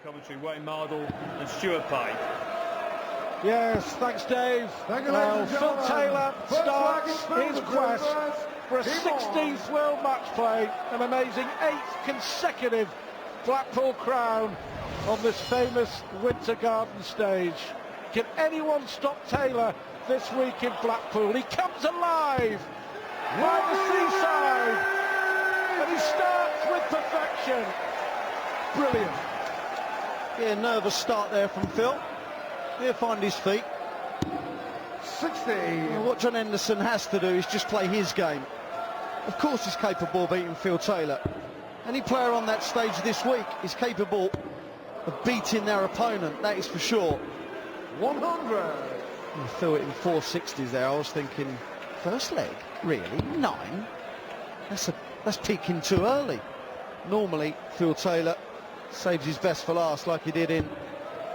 commentary, Wayne Mardle and Stuart Pike. Yes, thanks Dave. Well, Phil Taylor starts his quest for a 16th World Match Play, an amazing 8th consecutive Blackpool crown on this famous Winter Garden stage. Can anyone stop Taylor this week in Blackpool? He comes alive by the seaside and he starts with perfection. Brilliant. Yeah, nervous start there from Phil. He'll find his feet. 60. Well, what John Henderson has to do is just play his game. Of course he's capable of beating Phil Taylor. Any player on that stage this week is capable of beating their opponent, that is for sure. 100. Phil hitting 460s there. I was thinking, first leg? Really? 9? That's peaking too early. Normally, Phil Taylor saves his best for last, like he did in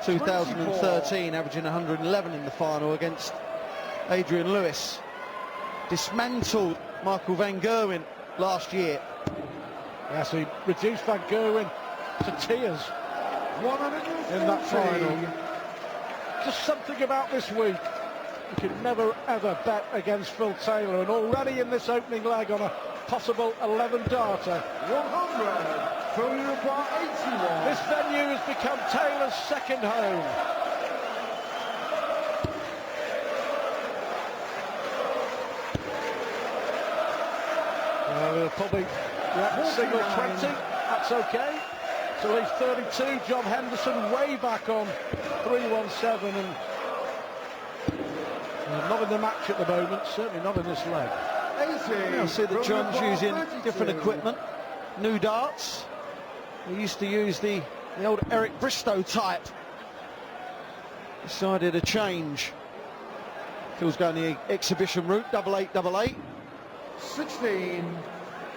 2013, averaging 111 in the final against Adrian Lewis. Dismantled Michael van Gerwen last year. Yes, he reduced van Gerwen to tears in that final. Just something about this week. You can never ever bet against Phil Taylor, and already in this opening leg on a possible 11-darter. 100. This venue has become Taylor's second home. Well, we'll probably signal 20. That's okay. So leave 32. John Henderson way back on 317 and not in the match at the moment. Certainly not in this leg. 80. I see that John's using different equipment, new darts. He used to use the old Eric Bristow type. Decided a change. Phil's going the exhibition route, 8888. 16.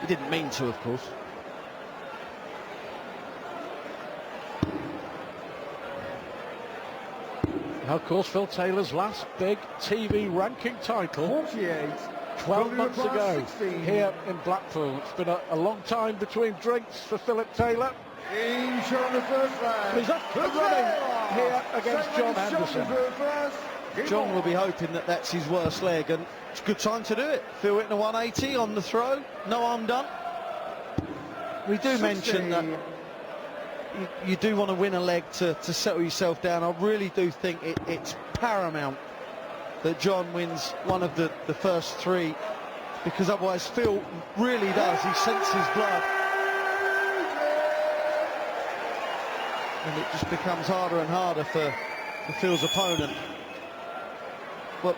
He didn't mean to, of course. Now, of course, Phil Taylor's last big TV ranking title 48. 12 months ago 16. here in Blackpool. It's been a long time between drinks for Philip Taylor. In showing the first leg. He's up and running here against John Henderson. John will be hoping that that's his worst leg, and it's a good time to do it. Phil hitting a 180 on the throw, no harm done. We do 60. mention that you do want to win a leg to settle yourself down. I really do think it's paramount that John wins one of the first 3, because otherwise Phil really does. He senses blood. And it just becomes harder and harder for Phil's opponent. Well,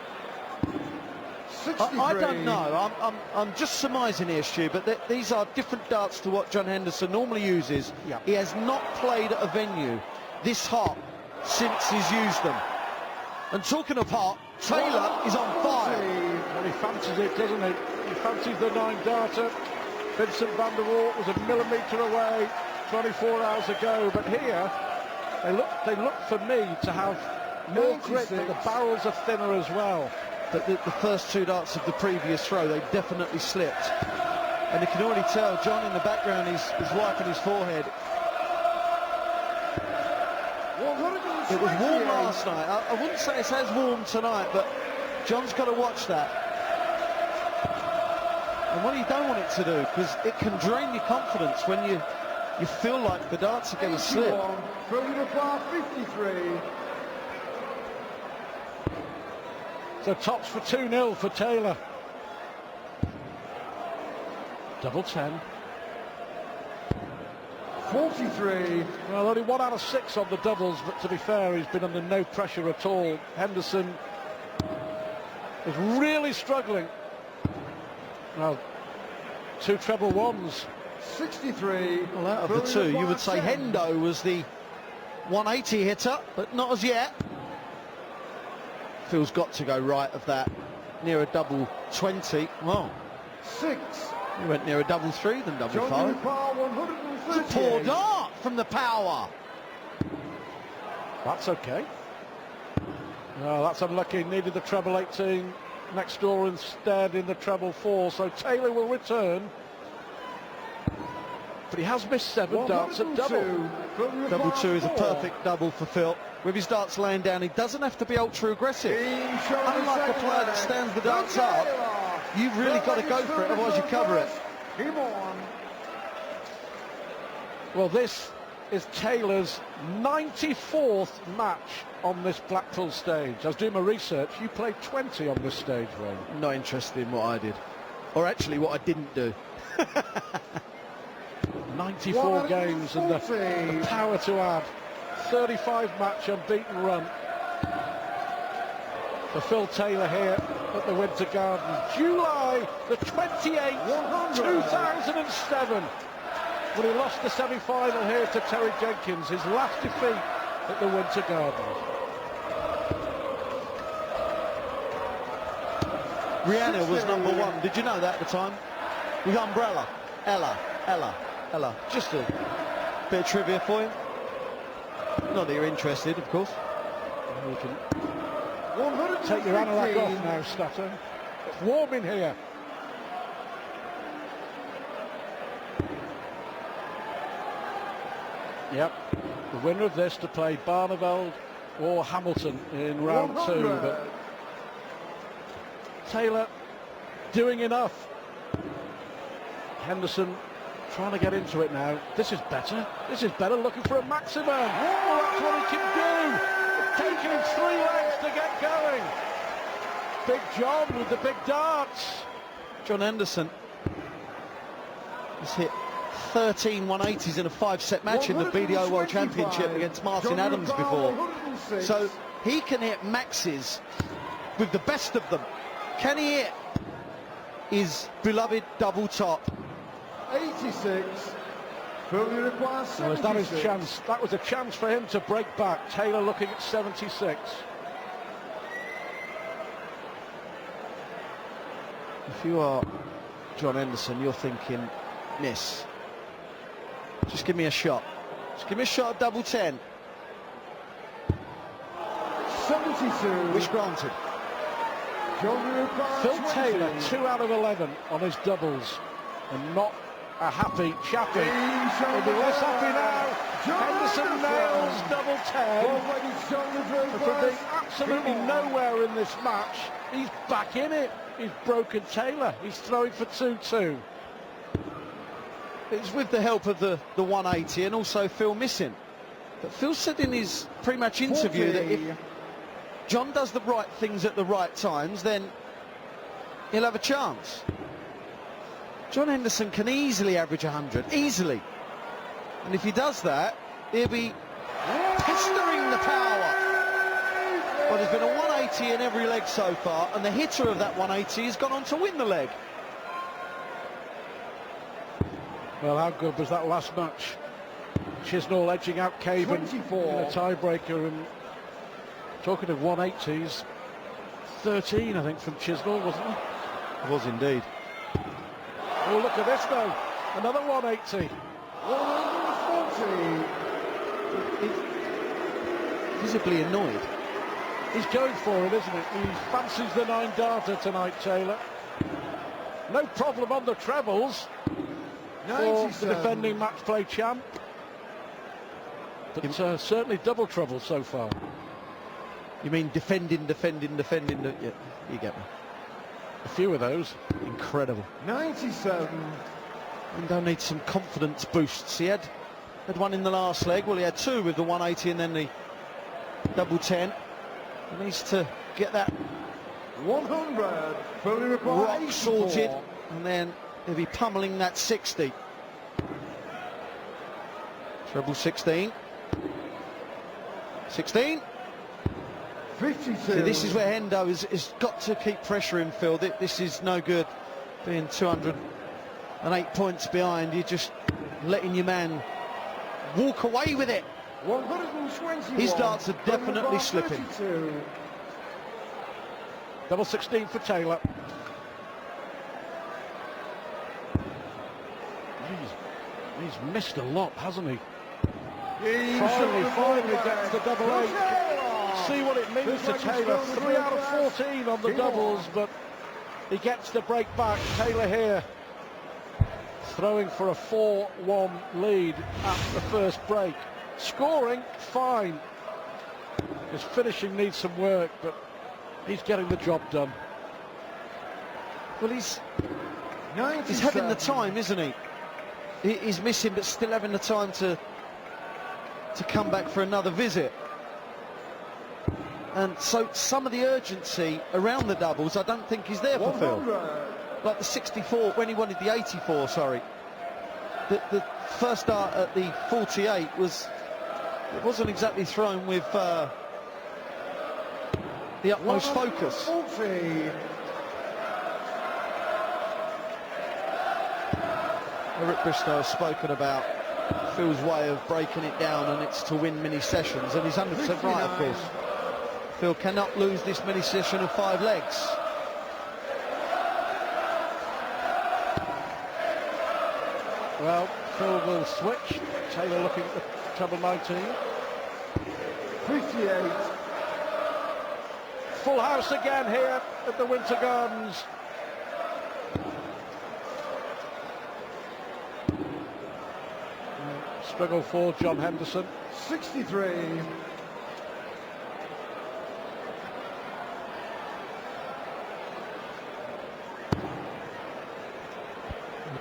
I don't know. I'm just surmising here, Stu, but these are different darts to what John Henderson normally uses. Yeah. He has not played at a venue this hot since he's used them. And talking of hot, Taylor is on fire. Well, he fancies it, doesn't he? He fancies the 9-darter. Vincent van der Waart was a millimetre away 24 hours ago, but here they look for me to have more grip, but the barrels are thinner as well. But the first 2 darts of the previous throw, they definitely slipped. And you can already tell John in the background is wiping his forehead. It was warm last night. I wouldn't say it's as warm tonight, but John's got to watch that. And what you don't want it to do, because it can drain your confidence when you feel like the darts are going to slip. From the bar 53. So tops for 2-0 for Taylor. Double 10. 43. Well, only 1 out of 6 on the doubles, but to be fair, he's been under no pressure at all. Henderson is really struggling. Well, 2 treble 1s. 63. Well, out of the 2, you would say Hendo was the 180 hitter, but not as yet. Phil's got to go right of that, near a double 20. Well, 6. he went near a double 3 than double 5. It's a poor dart from the power. That's okay. No, that's unlucky. Needed the treble 18 next door instead in the treble 4. So Taylor will return. but he has missed 7 darts at double. Double 2 is a perfect double for Phil. With his darts laying down, he doesn't have to be ultra aggressive. Unlike a player that stands the darts up, you've really got to go for it, otherwise you cover it. Well, this is Taylor's 94th match on this Blackpool stage. I was doing my research. You played 20 on this stage, Ray. Not interested in what I did, or actually what I didn't do. 94 games and the power to add. 35 match unbeaten run for Phil Taylor here at the Winter Garden. July the 28th, 2007, when he lost the semi-final here to Terry Jenkins, his last defeat at the Winter Garden. Rihanna was #1. Did you know that at the time? With Umbrella. Ella. Just a bit of trivia for you. Not that you're interested, of course. You can take your anorak off now, Stato. It's warm in here. Yep, the winner of this to play Barneveld or Hamilton in round 2. But Taylor doing enough. Henderson trying to get into it now. This is better. Looking for a maximum. Oh, that's what he can do. It's taken him 3 legs to get going. Big John with the big darts. John Henderson has hit 13 180s in a 5-set match in the BDO World Championship against Martin Adams before. So he can hit maxes with the best of them. Can he hit his beloved double top? 86. Fully requires 76. Well, that is chance. That was a chance for him to break back. Taylor looking at 76. If you are John Henderson, you're thinking, miss. Just give me a shot. Just give me a shot at double 10. 72. Which granted. Phil Taylor, 2 out of 11 on his doubles, and not a happy chappy. He'll be less happy now. Henderson nails double 10. And from being absolutely nowhere in this match, he's back in it. He's broken Taylor. He's throwing for 2-2. It's with the help of the 180 and also Phil missing. But Phil said in his pre-match interview that if John does the right things at the right times, then he'll have a chance. John Henderson can easily average 100, easily. And if he does that, he'll be pestering the power. Well, there's been a 180 in every leg so far, and the hitter of that 180 has gone on to win the leg. Well, how good was that last match? Chisnall edging out Caven in a tiebreaker, and talking of 180s, 13 I think from Chisnall, wasn't it? It was indeed. Oh, look at this though, another 180. 140. Visibly annoyed. He's going for it, isn't it? He fancies the 9-darter tonight, Taylor. No problem on the trebles for the defending match play champ. But certainly double trouble so far. You mean defending? Yeah, you get me. A few of those. Incredible. 97. And they'll need some confidence boosts. He had one in the last leg. Well, he had 2 with the 180 and then the double 10. He needs to get that 100. Fully rock 84. sorted, and then he'll be pummeling that 60. Treble 16. 16. 52. See, this is where Hendo has got to keep pressuring Phil. This is no good being 208 points behind. You're just letting your man walk away with it. 121. His darts are definitely slipping. 32. Double 16 for Taylor. He's missed a lot, hasn't he? Finally gets the double 8. See what it means to Taylor. 3 out of 14 on the doubles, but he gets the break back. Taylor here, throwing for a 4-1 lead at the first break. Scoring, fine. His finishing needs some work, but he's getting the job done. Well, he's having the time, isn't he? He's missing, but still having the time to come back for another visit. And so some of the urgency around the doubles I don't think is there for Phil. Like the 64, when he wanted the 84, sorry. The first start at the 48 wasn't exactly thrown with the utmost focus. Eric Bristow has spoken about Phil's way of breaking it down, and it's to win mini sessions, and he's 100% right, of course. Phil cannot lose this mini session of 5 legs. Well, Phil will switch. Taylor looking at the treble 19. 58. Full house again here at the Winter Gardens. Struggle for John Henderson. 63.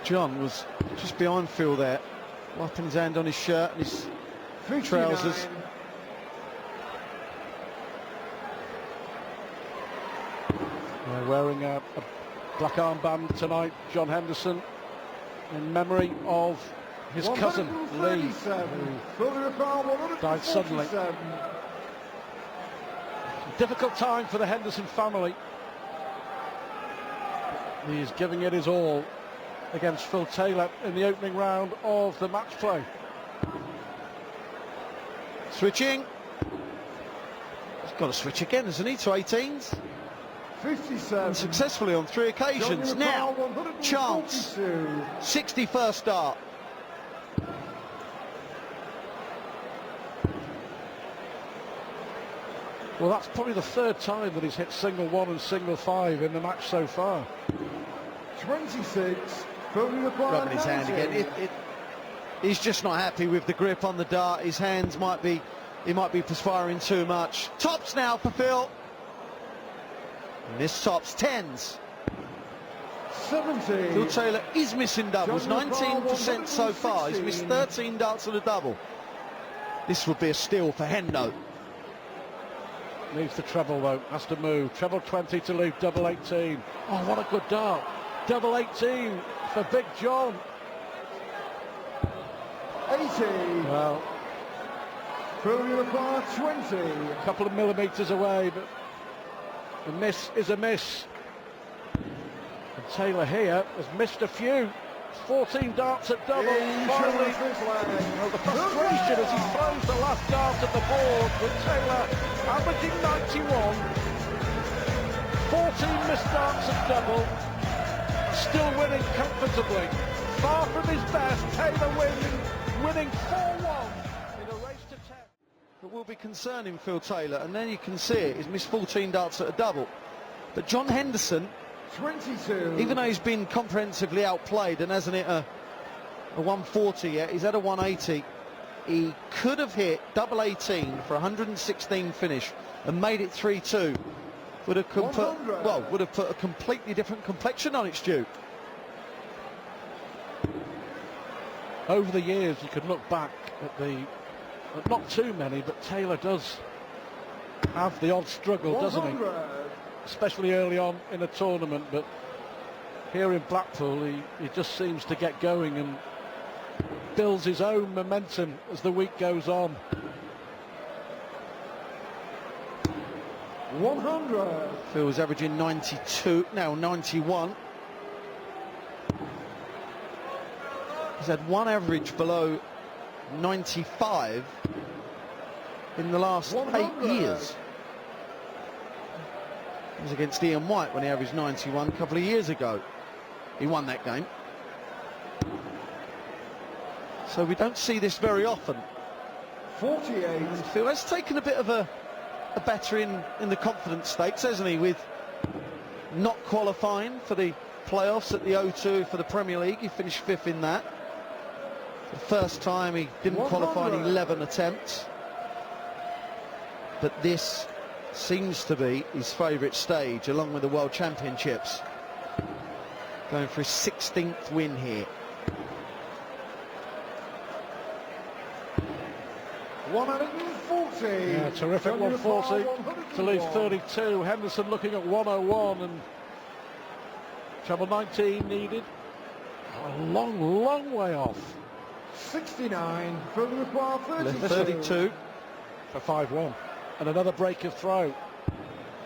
John was just behind Phil there, wiping his hand on his shirt and his 59. trousers. Wearing a black armband tonight, John Henderson, in memory of his cousin Lee, who died suddenly. Difficult time for the Henderson family. He's giving it his all against Phil Taylor in the opening round of the match play. Switching. He's got to switch again, hasn't he, to 18s? 57. And successfully on 3 occasions. Now, chance. 61st start. Well, that's probably the 3rd time that he's hit single 1 and single 5 in the match so far. 26. Rubbing his hand again. He's just not happy with the grip on the dart. His hands he might be perspiring too much. Tops now for Phil. And this tops 10s. 70. Phil Taylor is missing doubles, 19% so far. He's missed 13 darts on a double. This would be a steal for Hendo. Needs the treble though, has to move. Treble 20 to leave double 18. Oh, what a good dart. Double 18 for Big John. 80. Well, Phil, you require 20. a couple of millimetres away, but a miss is a miss. And Taylor here has missed a few. 14 darts at double. Finally, well, the frustration as he throws the last dart at the board with Taylor averaging 91. 14 missed darts at double. Still winning comfortably. Far from his best. Taylor winning 4-1 in a race to 10. It will be concerning Phil Taylor, and then you can see it. He's missed 14 darts at a double. But John Henderson, 22. even though he's been comprehensively outplayed and hasn't hit a 140 yet, he's had a 180. He could have hit double 18 for 116 finish and made it 3-2. Would have put a completely different complexion on it, Stu. Over the years, you could look back at not too many, but Taylor does have the odd struggle, doesn't he? Especially early on in a tournament, but here in Blackpool he just seems to get going and builds his own momentum as the week goes on. 100. Phil's averaging 92, now 91. He's had one average below 95 in the last 8 years. It was against Ian White when he averaged 91 a couple of years ago. He won that game. So we don't see this very often. 48. And Phil has taken a bit of a battering in the confidence stakes, hasn't he, with not qualifying for the playoffs at the O2 for the Premier League. He finished 5th in that. The first time he didn't qualify in 11 attempts. But this seems to be his favourite stage, along with the World Championships. Going for his 16th win here. 140. Yeah, terrific 140 to leave 32. Henderson looking at 101, and treble 19 needed. A long way off. 69. Further require 32. 32 for 5-1. And another break of throw.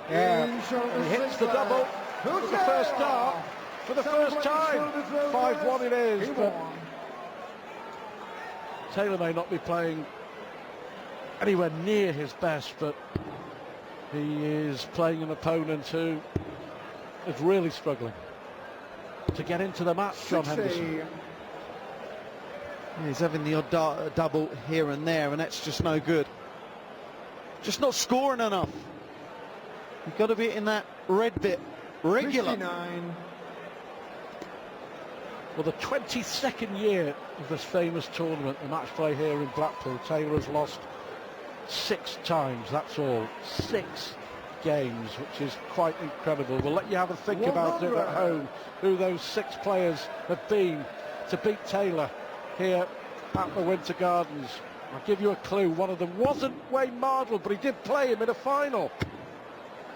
Yeah, and he hits the double for the first dart for the first time. 5-1 it is, but Taylor may not be playing anywhere near his best, but he is playing an opponent who is really struggling to get into the match. John Henderson. Yeah, he's having the odd double here and there, and that's just no good. Just not scoring enough. You've got to be in that red bit regular. 59. Well, the 22nd year of this famous tournament, the match play here in Blackpool, Taylor has lost 6 times, that's all. 6 games, which is quite incredible. We'll let you have a think about it at home, who those 6 players have been to beat Taylor here at the Winter Gardens. I'll give you a clue. One of them wasn't Wayne Mardle, but he did play him in a final.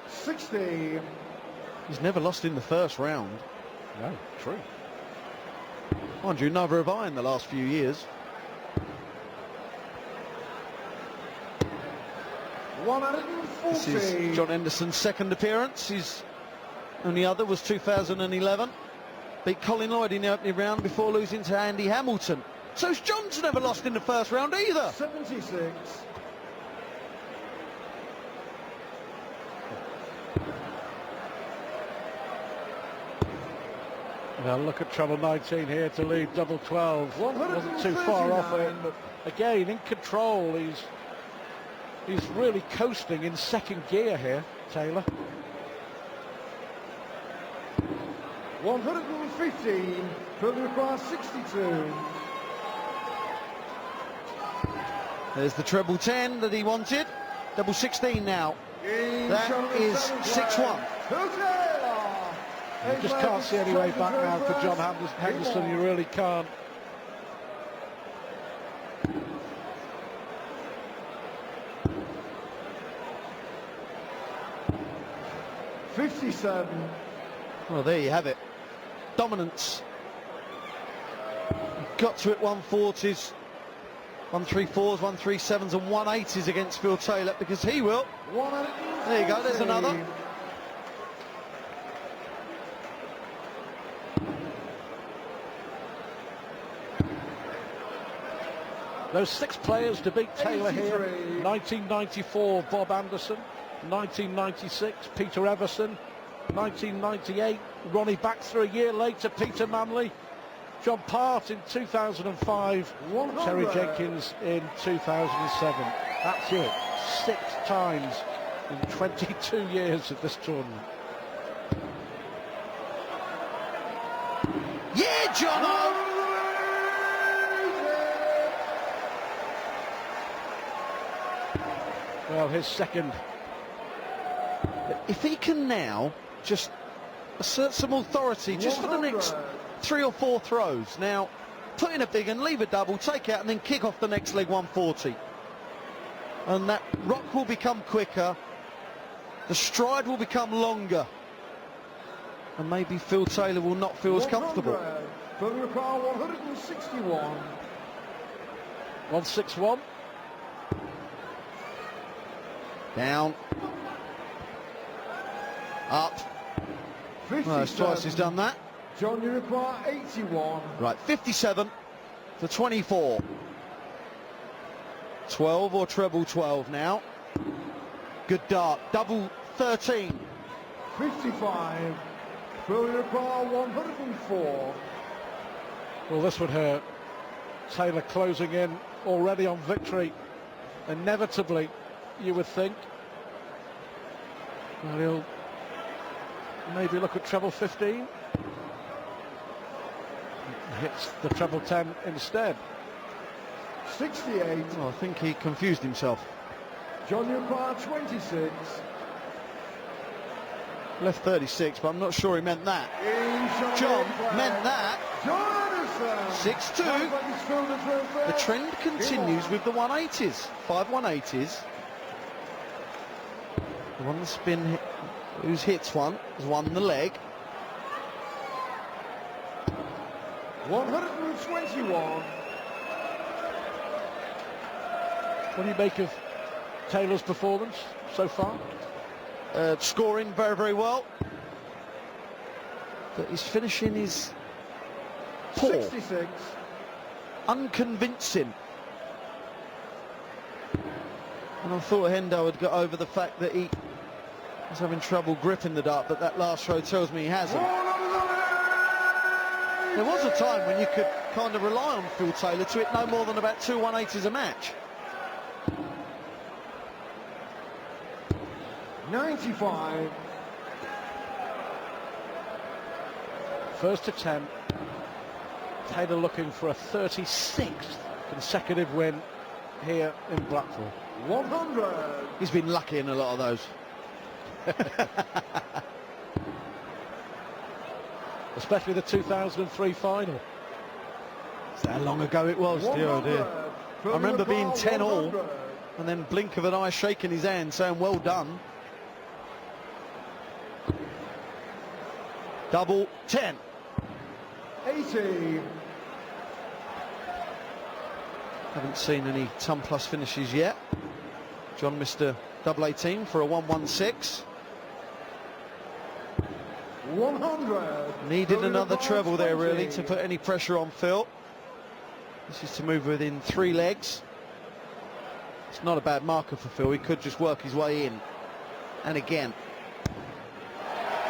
60. He's never lost in the first round. No, true. Mind you, neither have I in the last few years. 140. This is John Henderson's second appearance. His only other was 2011. Beat Colin Lloyd in the opening round before losing to Andy Hamilton. So John's never lost in the first round either. 76. Now look at treble 19 here to lead double 12. Wasn't too far off it, but again in control. He's really coasting in second gear here, Taylor. 115. Further requires 62. There's the treble 10 that he wanted. Double 16 now. That is 6-1. You just can't see any way back now for John Henderson. You really can't. '57. Well, there you have it. Dominance. Got to it 140s, 134s, 137s and 180s against Phil Taylor, because he will. There you go, there's another. Those 6 players to beat Taylor here. 1994, Bob Anderson. 1996, Peter Everson. 1998, Ronnie Baxter. A year later, Peter Manley. John Part in 2005, Terry Jenkins in 2007. That's it. 6 times in 22 years of this tournament. Yeah, John! Well, his second. If he can now just assert some authority just for the next 3 or 4 throws. Now, put in a big and leave a double, take out and then kick off the next leg 140. And that rock will become quicker, the stride will become longer, and maybe Phil Taylor will not feel as comfortable. 161. 161. Down. Up. Well, it's twice he's done that. John, you require 81. Right, 57 for 24. 12 or treble 12 now. Good dart. Double 13. 55. Will you require 104. Well, this would hurt. Taylor closing in already on victory. Inevitably, you would think. Well, he'll maybe look at treble 15. Hits the treble 10 instead. 68. Oh, I think he confused himself. John Newpart 26. Left 36, but I'm not sure he meant that. John meant that. John Henderson. 6-2. The trend continues with the 180s. 5 180s. The one that's been who's hits one has won the leg. 121. What do you make of Taylor's performance so far? Scoring very, very well. But his finishing is poor. 66. Unconvincing. And I thought Hendo had got over the fact that he was having trouble gripping the dart, but that last throw tells me he hasn't. There was a time when you could kind of rely on Phil Taylor to hit no more than about 2 180s a match. 95. First attempt. Taylor looking for a 36th consecutive win here in Blackpool. 100. He's been lucky in a lot of those. Especially the 2003 final. That's how long ago it was, dear oh dear. I remember being 10-all and then blink of an eye shaking his hand saying well done. Double 10. 80. Haven't seen any ton plus finishes yet. John missed a double 18 for a 116. 100. Needed another treble there really to put any pressure on Phil. This is to move within 3 legs. It's not a bad marker for Phil. He could just work his way in. And again.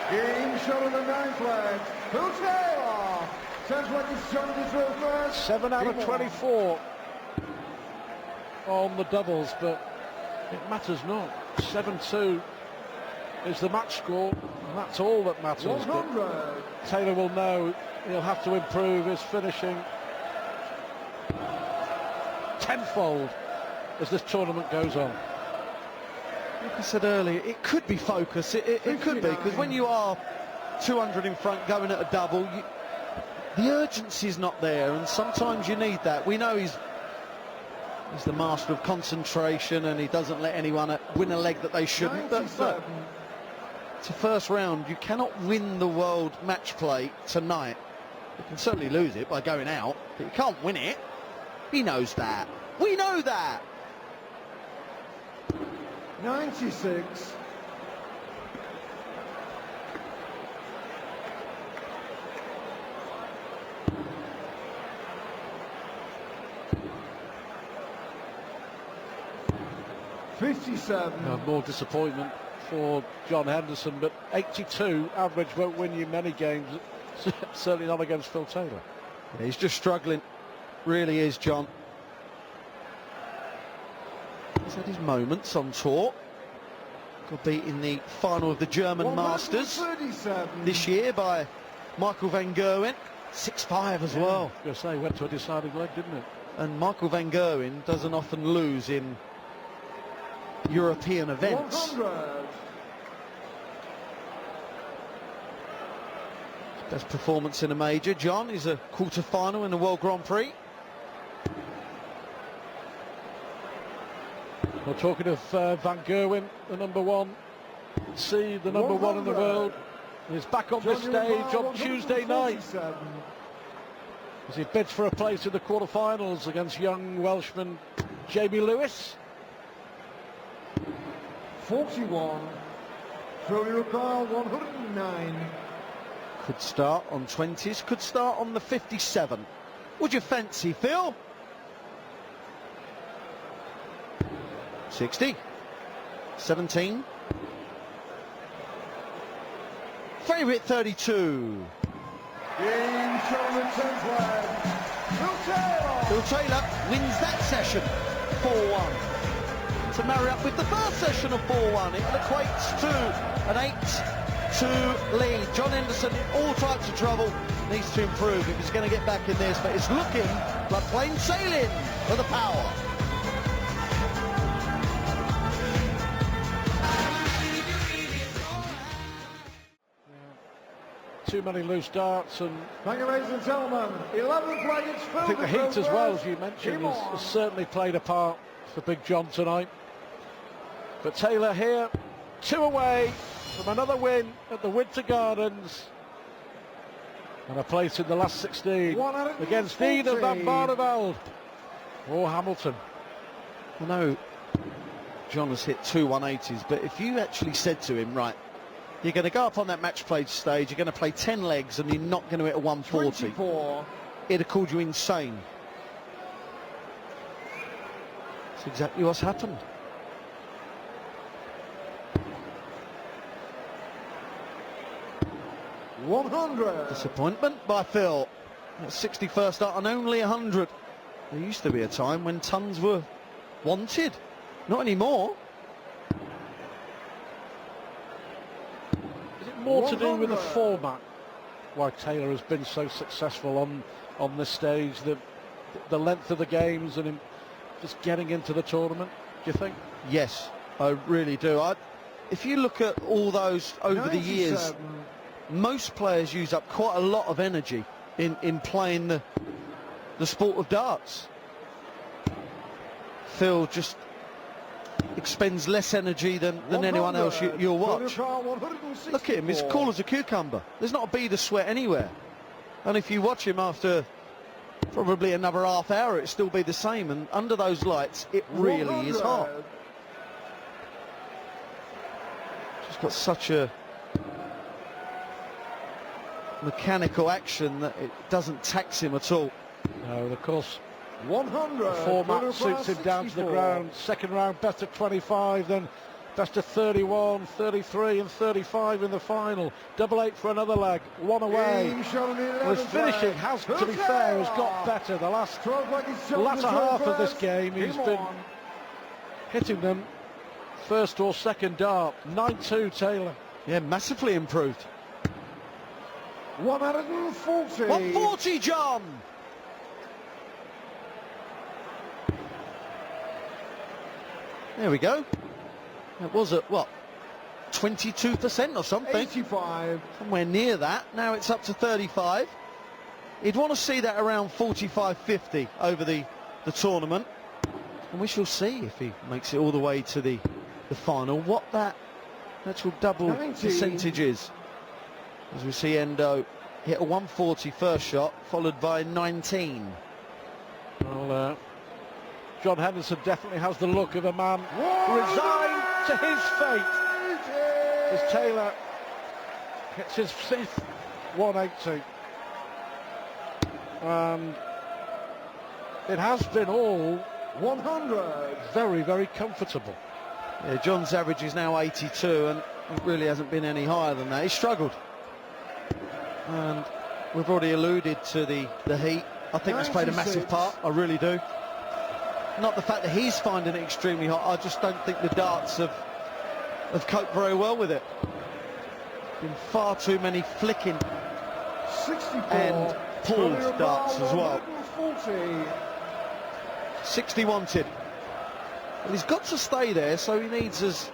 Game shot on the 9th leg. Phil Taylor. 10-20 Johnny to throw first. 7 out of 24 on the doubles, but it matters not. 7-2 is the match score, and that's all that matters. 100. Taylor will know he'll have to improve his finishing tenfold as this tournament goes on. Like I said earlier, it could be focus. It could be, because when you are 200 in front going at a double, the urgency's not there, and sometimes you need that. We know he's the master of concentration, and he doesn't let anyone win a leg that they shouldn't. But it's a first round. You cannot win the world match play tonight. You can certainly lose it by going out, but you can't win it. He knows that. We know that. 96. More disappointment for John Henderson, but 82 average won't win you many games. Certainly not against Phil Taylor. Yeah, he's just struggling. Really is, John. He's had his moments on tour. Got beat in the final of the German Masters this year by Michael van Gerwen. 6-5 as well. I was going to say, went to a deciding leg, didn't it? And Michael van Gerwen doesn't often lose in European events. 100. Best performance in a major. John is a quarter-final in the World Grand Prix. Well, talking of Van Gerwen, the number one seed, the number one in the world, is back on this stage on Tuesday night as he bids for a place in the quarterfinals against young Welshman Jamie Lewis. 41. Throw your car 109. Could start on 20s, could start on the 57. Would you fancy, Phil? 60. 17. Favourite 32. Game shot on the 10th leg. Phil Taylor. Phil Taylor wins that session 4-1. To marry up with the first session of 4-1, it equates to an to lead. John Henderson in all types of trouble, needs to improve if he's going to get back in this, but it's looking like plain sailing for the Power. Too many loose darts, and Thank you, ladies and gentlemen. 11th leg, it's filled. I think the heat as well, as you mentioned, has certainly played a part for Big John tonight. But Taylor here, 2 away from another win at the Winter Gardens, and a place in the last 16 against either Van Barneveld or Hamilton. I know John has hit 2 180s, but if you actually said to him, right, you're going to go up on that match play stage, you're going to play 10 legs and you're not going to hit a 140, 24. it'd have called you insane. That's exactly what's happened. $100. Disappointment by Phil. That's 61st start on only 100. There used to be a time when tons were wanted. Not anymore. Is it more to do with the format, why Taylor has been so successful on this stage, the length of the games and him just getting into the tournament, do you think? Yes, I really do. If you look at all those over the years, most players use up quite a lot of energy in playing the sport of darts. Phil just expends less energy than anyone else you'll watch. Look at him, he's cool as a cucumber. There's not a bead of sweat anywhere. And if you watch him after probably another half hour, it'll still be the same. And under those lights, it really is hot. Just got such a mechanical action that it doesn't tax him at all. No, and of course, 100. the format suits him down to the ground. Second round, best of 25, then best of 31, 33 and 35 in the final. Double 8 for another leg, 1 away. Well, his finishing has, to be fair, has got better. The latter half of this game, he's been hitting them first or second dart. 9-2 Taylor. Yeah, massively improved. 140. 140, John! There we go. It was at, what, 22% or something? 85. Somewhere near that. Now it's up to 35. You'd want to see that around 45, 50 over the tournament. And we shall see if he makes it all the way to the final, what that actual double 19. percentage is. As we see Endo hit a 140 first shot, followed by 19. Well, John Henderson definitely has the look of a man resigned to his fate, as Taylor hits his 5th 180. And it has been all 100. very, very comfortable. Yeah, John's average is now 82, and it really hasn't been any higher than that. He struggled. And we've already alluded to the heat. I think that's played a massive part, I really do. Not the fact that he's finding it extremely hot, I just don't think the darts have coped very well with it. Been far too many flicking 64. and pulled darts as well. 140. 60 wanted. Well, he's got to stay there, so he needs, as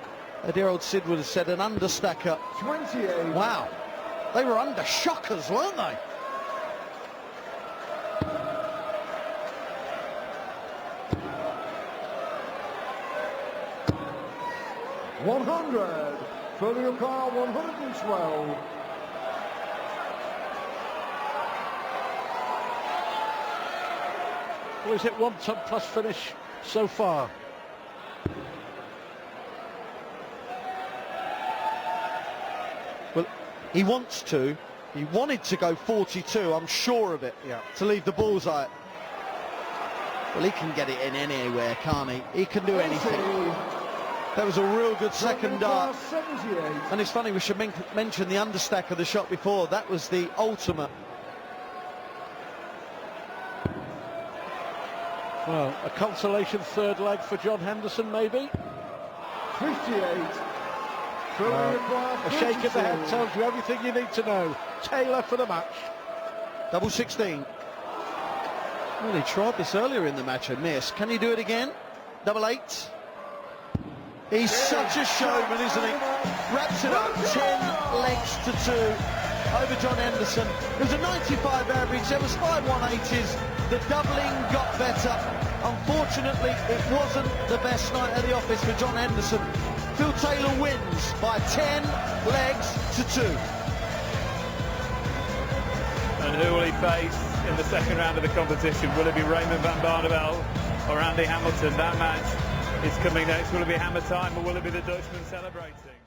dear old Sid would have said, an understacker. 28. Wow, they were under shockers, weren't they? $100. Filling your car, 112. Well, he's hit 1 ton plus finish so far. Well, he wants to. He wanted to go 42, I'm sure of it, to leave the bullseye. Well, he can get it in anywhere, can't he? He can do anything. That was a real good second dart. 78. And it's funny, we should mention the understack of the shot before. That was the ultimate. Well, a consolation third leg for John Henderson, maybe. 58. A shake of the head tells you everything you need to know. Taylor for the match. Double 16. Well, he tried this earlier in the match and missed. Can he do it again? Double 8. He's such a showman, isn't he? Wraps it up 10 legs to 2 over John Henderson. It was a 95 average. There was 5 180s. The doubling got better. Unfortunately, it wasn't the best night at the office for John Henderson. Phil Taylor wins by 10 legs to 2. And who will he face in the second round of the competition? Will it be Raymond van Barneveld or Andy Hamilton? That match is coming next. Will it be hammer time or will it be the Dutchman celebrating?